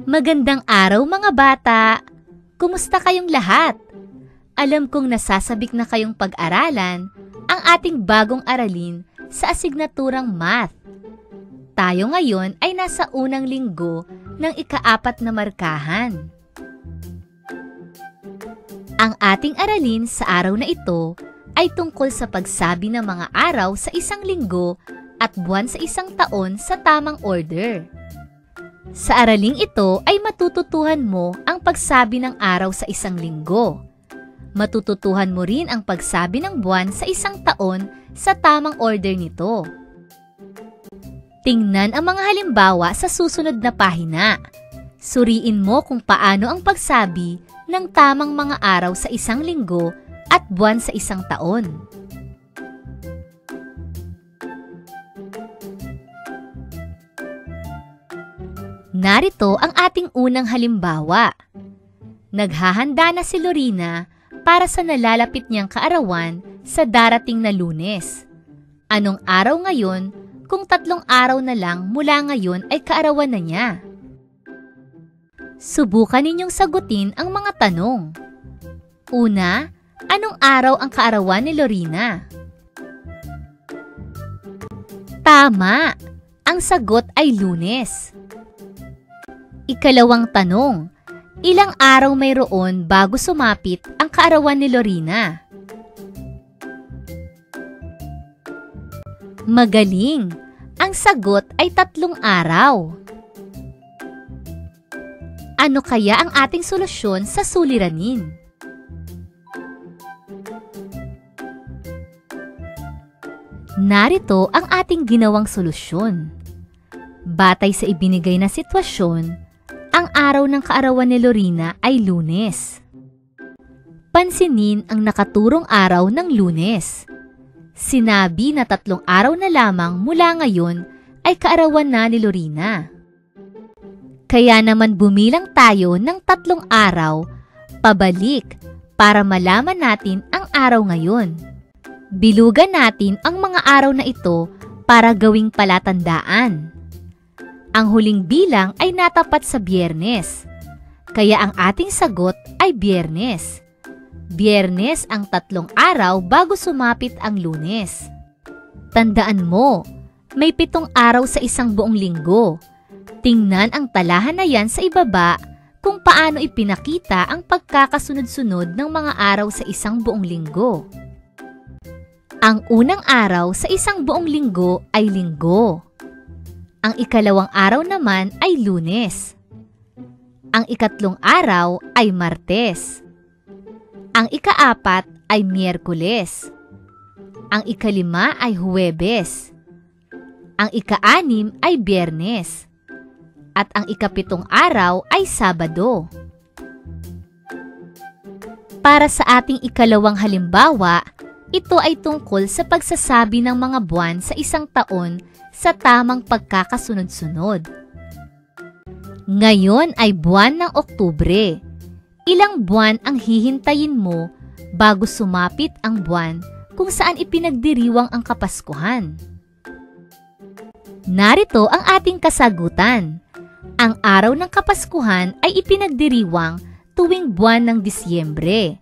Magandang araw mga bata! Kumusta kayong lahat? Alam kong nasasabik na kayong pag-aralan ang ating bagong aralin sa asignaturang Math. Tayo ngayon ay nasa unang linggo ng ika-4 na markahan. Ang ating aralin sa araw na ito ay tungkol sa pagsabi ng mga araw sa isang linggo at buwan sa isang taon sa tamang order. Sa araling ito ay matututuhan mo ang pagsabi ng araw sa isang linggo. Matututuhan mo rin ang pagsabi ng buwan sa isang taon sa tamang order nito. Tingnan ang mga halimbawa sa susunod na pahina. Suriin mo kung paano ang pagsabi ng tamang mga araw sa isang linggo at buwan sa isang taon. Narito ang ating unang halimbawa. Naghahanda na si Lorena para sa nalalapit niyang kaarawan sa darating na Lunes. Anong araw ngayon kung 3 araw na lang mula ngayon ay kaarawan na niya? Subukan ninyong sagutin ang mga tanong. Una, anong araw ang kaarawan ni Lorena? Tama! Ang sagot ay Lunes. Ikalawang tanong, ilang araw mayroon bago sumapit ang kaarawan ni Lorena? Magaling! Ang sagot ay 3 araw. Ano kaya ang ating solusyon sa suliranin? Narito ang ating ginawang solusyon. Batay sa ibinigay na sitwasyon, ang araw ng kaarawan ni Lorena ay Lunes. Pansinin ang nakaturong araw ng Lunes. Sinabi na 3 araw na lamang mula ngayon ay kaarawan na ni Lorena. Kaya naman bumilang tayo ng 3 araw, pabalik, para malaman natin ang araw ngayon. Bilugan natin ang mga araw na ito para gawing palatandaan. Ang huling bilang ay natapat sa Biyernes, kaya ang ating sagot ay Biyernes. Biyernes ang 3 araw bago sumapit ang Lunes. Tandaan mo, may 7 araw sa isang buong linggo. Tingnan ang talahan na yan sa ibaba kung paano ipinakita ang pagkakasunod-sunod ng mga araw sa isang buong linggo. Ang unang araw sa isang buong linggo ay Linggo. Ang ikalawang araw naman ay Lunes. Ang ikatlong araw ay Martes. Ang ika-4 ay Miyerkules. Ang ika-5 ay Huwebes. Ang ika-6 ay Biyernes. At ang ika-7 araw ay Sabado. Para sa ating ikalawang halimbawa, ito ay tungkol sa pagsasabi ng mga buwan sa isang taon sa tamang pagkakasunod-sunod. Ngayon ay buwan ng Oktubre. Ilang buwan ang hihintayin mo bago sumapit ang buwan kung saan ipinagdiriwang ang Kapaskuhan? Narito ang ating kasagutan. Ang araw ng Kapaskuhan ay ipinagdiriwang tuwing buwan ng Disyembre.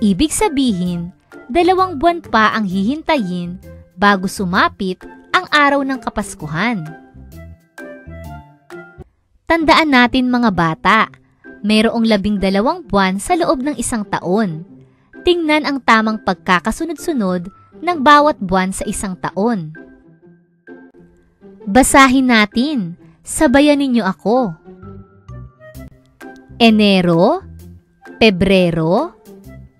Ibig sabihin, 2 buwan pa ang hihintayin bago sumapit ang araw ng Kapaskuhan. Tandaan natin mga bata, mayroong 12 buwan sa loob ng isang taon. Tingnan ang tamang pagkakasunod-sunod ng bawat buwan sa isang taon. Basahin natin. Sabayan ninyo ako. Enero, Pebrero,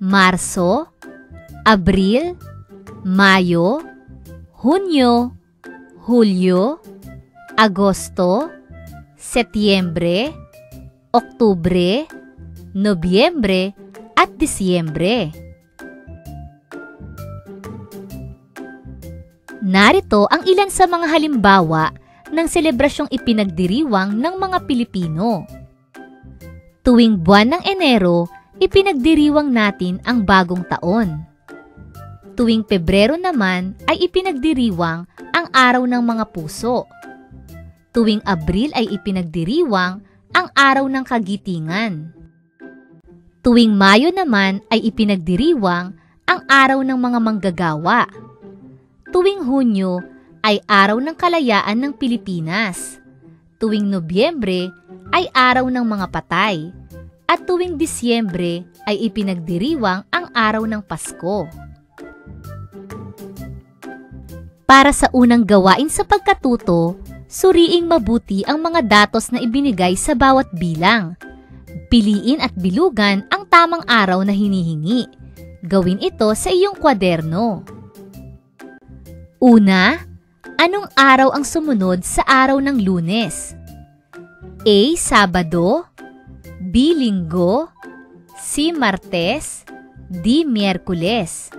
Marso, Abril, Mayo, Hunyo, Hulyo, Agosto, Setyembre, Oktubre, Nobyembre, at Disyembre. Narito ang ilan sa mga halimbawa ng selebrasyong ipinagdiriwang ng mga Pilipino. Tuwing buwan ng Enero, ipinagdiriwang natin ang bagong taon. Tuwing Pebrero naman ay ipinagdiriwang ang araw ng mga puso. Tuwing Abril ay ipinagdiriwang ang araw ng kagitingan. Tuwing Mayo naman ay ipinagdiriwang ang araw ng mga manggagawa. Tuwing Hunyo ay araw ng kalayaan ng Pilipinas. Tuwing Nobyembre ay araw ng mga patay. At tuwing Disyembre ay ipinagdiriwang ang araw ng Pasko. Para sa unang gawain sa pagkatuto, suriing mabuti ang mga datos na ibinigay sa bawat bilang. Piliin at bilugan ang tamang araw na hinihingi. Gawin ito sa iyong kwaderno. Una, anong araw ang sumunod sa araw ng Lunes? A. Sabado, B. Linggo, C. Martes, D. Miyerkules.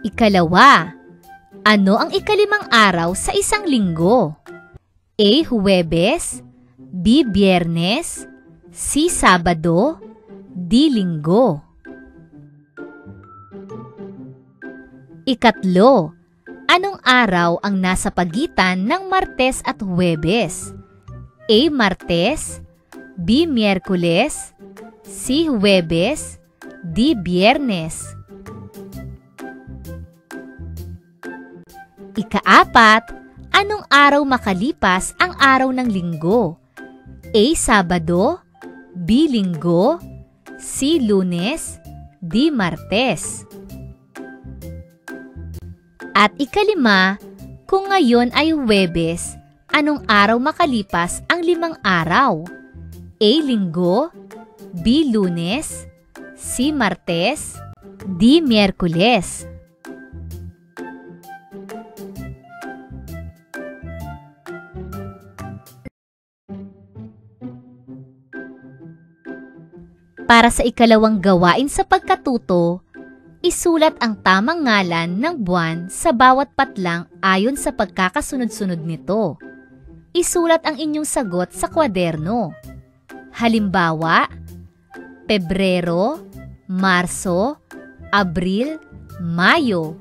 Ikalawa, ano ang ikalimang araw sa isang linggo? A. Huwebes, B. Biyernes, C. Sabado, D. Linggo. Ikatlo, anong araw ang nasa pagitan ng Martes at Huwebes? A. Martes, B. Miyerkules, C. Huwebes, D. Biyernes. Ikaapat, anong araw makalipas ang araw ng linggo? A. Sabado, B. Linggo, C. Lunes, D. Martes. At ikalima, kung ngayon ay Huwebes, anong araw makalipas ang 5 araw? A. Linggo, B. Lunes, C. Martes, D. Miyerkules. Para sa ikalawang gawain sa pagkatuto, isulat ang tamang ngalan ng buwan sa bawat patlang ayon sa pagkakasunod-sunod nito. Isulat ang inyong sagot sa kwaderno. Halimbawa, Pebrero, Marso, Abril, Mayo.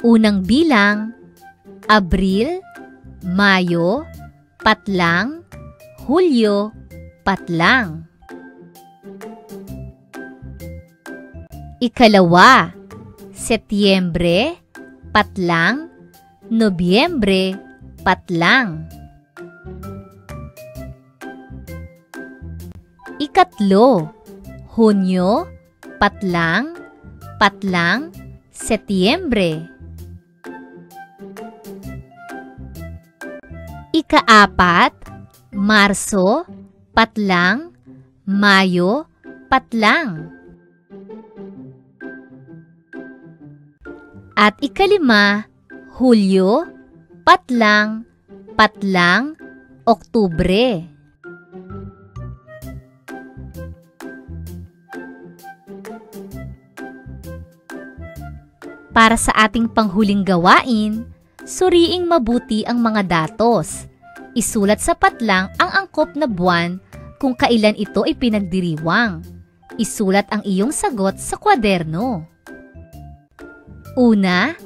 Unang bilang, Abril, Mayo, patlang, Hulyo, patlang. Ikalawa, Setyembre, patlang, Nobyembre, patlang. Ikatlo, Hunyo, patlang, patlang, Setyembre. Ikaapat, Marso, patlang, Mayo, patlang. At ikalima, Hulyo, patlang, patlang, Oktubre. Para sa ating panghuling gawain, suriing mabuti ang mga datos. Isulat sa patlang ang angkop na buwan kung kailan ito ipinagdiriwang. Isulat ang iyong sagot sa kwaderno. Una,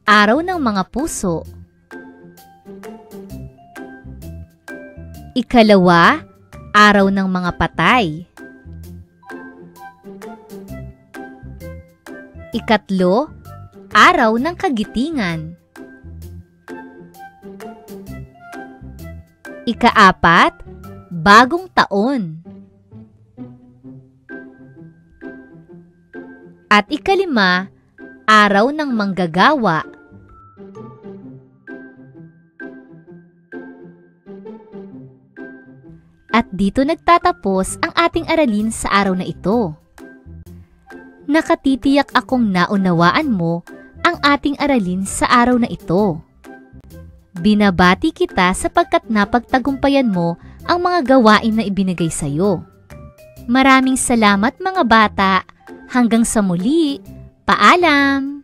araw ng mga puso. Ikalawa, araw ng mga patay. Ikatlo, araw ng kagitingan. Ikaapat, bagong taon. At ikalima, araw ng manggagawa. At dito nagtatapos ang ating aralin sa araw na ito. Nakatitiyak akong naunawaan mo ang ating aralin sa araw na ito. Binabati kita sapagkat napagtagumpayan mo ang mga gawain na ibinigay sa iyo. Maraming salamat mga bata. Hanggang sa muli. Paalam!